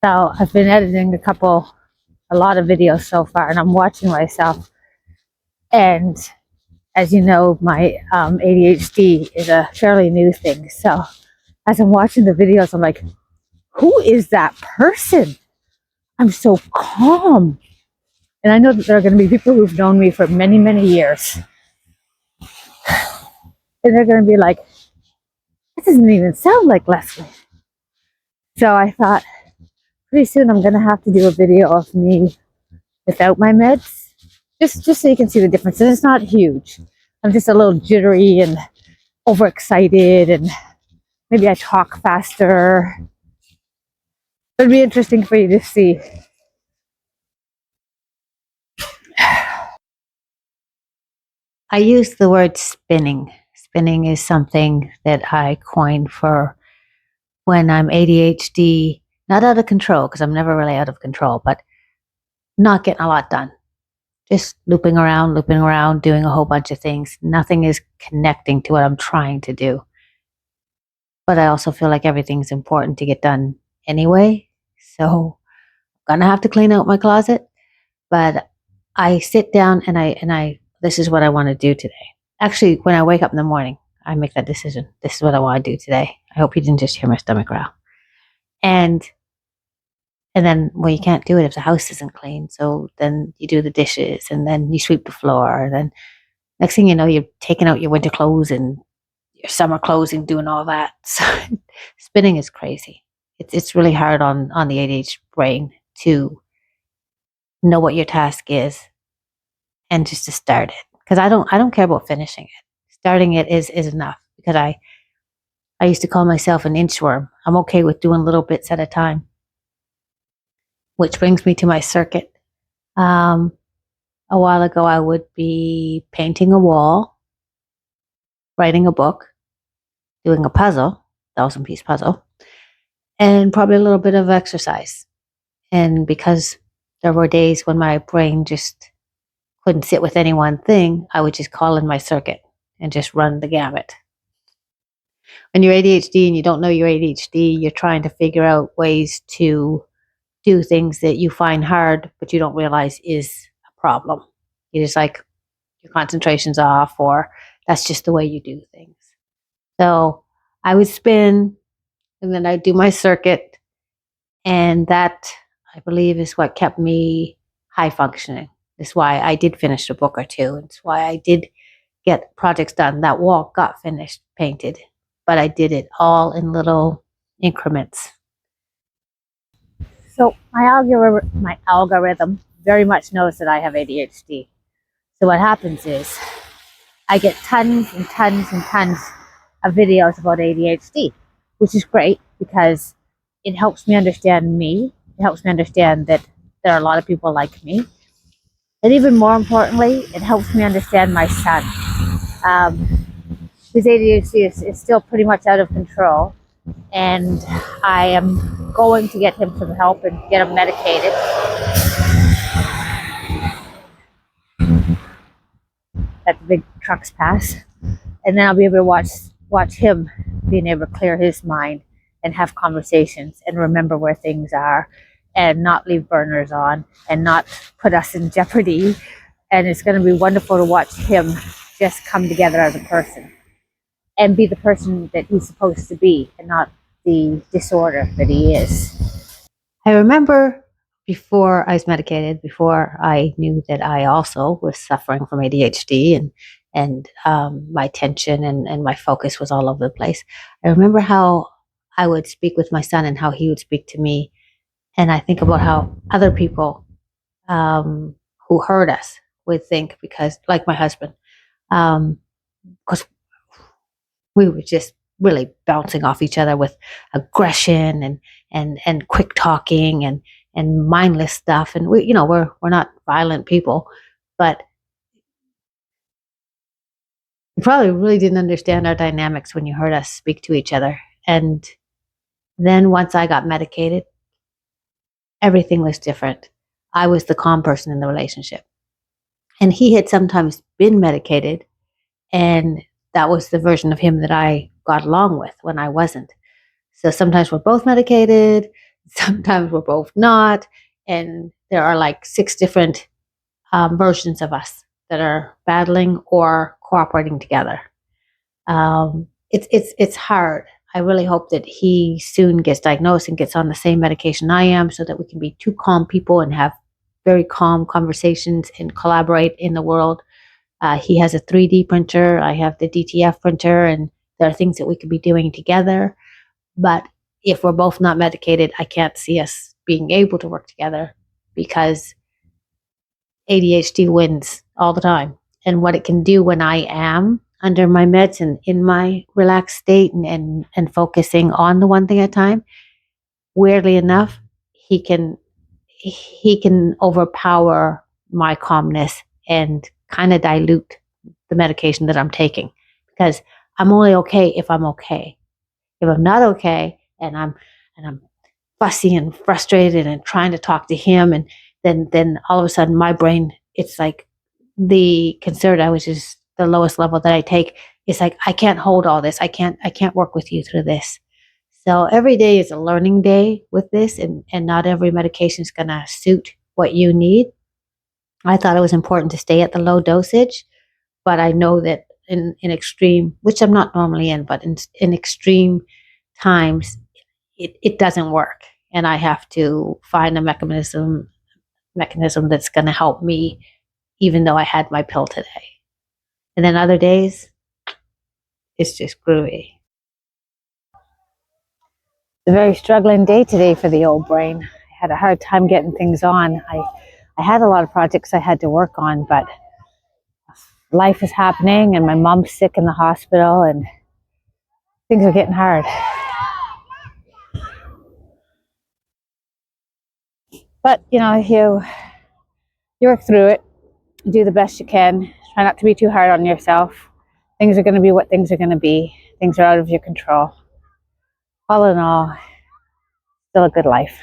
So I've been editing a lot of videos so far, and I'm watching myself. And as you know, my ADHD is a fairly new thing. So as I'm watching the videos, I'm like, who is that person? I'm so calm. And I know that there are going to be people who've known me for many, many years. And they're going to be like, that doesn't even sound like Leslie. So I thought pretty soon I'm going to have to do a video of me without my meds, just so you can see the difference. And it's not huge. I'm just a little jittery and overexcited, and maybe I talk faster. It'd be interesting for you to see. I use the word spinning. Spinning is something that I coined for when I'm ADHD, not out of control, because I'm never really out of control, but not getting a lot done. Just looping around, doing a whole bunch of things. Nothing is connecting to what I'm trying to do. But I also feel like everything's important to get done anyway. So I'm gonna have to clean out my closet. But I sit down and this is what I want to do today. Actually, when I wake up in the morning, I make that decision. This is what I want to do today. I hope you didn't just hear my stomach growl. And then, well, you can't do it if the house isn't clean. So then you do the dishes, and then you sweep the floor. And then next thing you know, you're taking out your winter clothes and your summer clothes and doing all that. So spinning is crazy. It's really hard on the ADHD brain to know what your task is and just to start it. Because I don't care about finishing it. Starting it is enough, because I used to call myself an inchworm. I'm okay with doing little bits at a time. Which brings me to my circuit. A while ago, I would be painting a wall, writing a book, doing a puzzle, 1,000-piece puzzle, and probably a little bit of exercise. And because there were days when my brain just couldn't sit with any one thing, I would just call in my circuit and just run the gamut. When you're ADHD and you don't know you're ADHD, you're trying to figure out ways to do things that you find hard, but you don't realize is a problem. You're just like, your concentration's off, or that's just the way you do things. So I would spin, and then I'd do my circuit, and that, I believe, is what kept me high functioning. That's why I did finish a book or two. It's why I did get projects done. That wall got finished, painted, but I did it all in little increments. So my algorithm very much knows that I have ADHD. So what happens is I get tons and tons and tons of videos about ADHD, which is great because it helps me understand me. It helps me understand that there are a lot of people like me. And even more importantly, it helps me understand my son. His ADHD is still pretty much out of control, and I am going to get him some help and get him medicated. That the big trucks pass, and then I'll be able to watch him being able to clear his mind and have conversations and remember where things are, and not leave burners on and not put us in jeopardy. And it's going to be wonderful to watch him just come together as a person and be the person that he's supposed to be, and not the disorder that he is. I remember before I was medicated, before I knew that I also was suffering from ADHD, and my attention and my focus was all over the place. I remember how I would speak with my son and how he would speak to me. And I think about how other people who hurt us would think, because, like my husband, because we were just really bouncing off each other with aggression and quick talking and mindless stuff. And we're not violent people, but you probably really didn't understand our dynamics when you heard us speak to each other. And then once I got medicated, everything was different. I was the calm person in the relationship. And he had sometimes been medicated, and that was the version of him that I got along with when I wasn't. So sometimes we're both medicated, Sometimes we're both not. And there are like 6 different versions of us that are battling or cooperating together. It's hard. I really hope that he soon gets diagnosed and gets on the same medication I am, so that we can be two calm people and have very calm conversations and collaborate in the world. He has a 3D printer. I have the DTF printer, and there are things that we could be doing together. But if we're both not medicated, I can't see us being able to work together, because ADHD wins all the time. And what it can do when I am under my meds and in my relaxed state and focusing on the one thing at a time, weirdly enough, he can overpower my calmness and kind of dilute the medication that I'm taking, because I'm only okay if I'm okay. If I'm not okay and I'm fussy and frustrated and trying to talk to him, and then all of a sudden my brain, it's like the Concerta, which is the lowest level that I take, it's like I can't hold all this. I can't work with you through this. So every day is a learning day with this, and not every medication is going to suit what you need. I thought it was important to stay at the low dosage, but I know that in extreme, which I'm not normally in, but in extreme times, it doesn't work. And I have to find a mechanism that's going to help me, even though I had my pill today. And then other days, it's just groovy. It's a very struggling day today for the old brain. I had a hard time getting things on. I had a lot of projects I had to work on, but life is happening, and my mom's sick in the hospital, and things are getting hard. But you work through it, do the best you can. Try not to be too hard on yourself. Things are going to be what things are going to be. Things are out of your control. All in all, still a good life.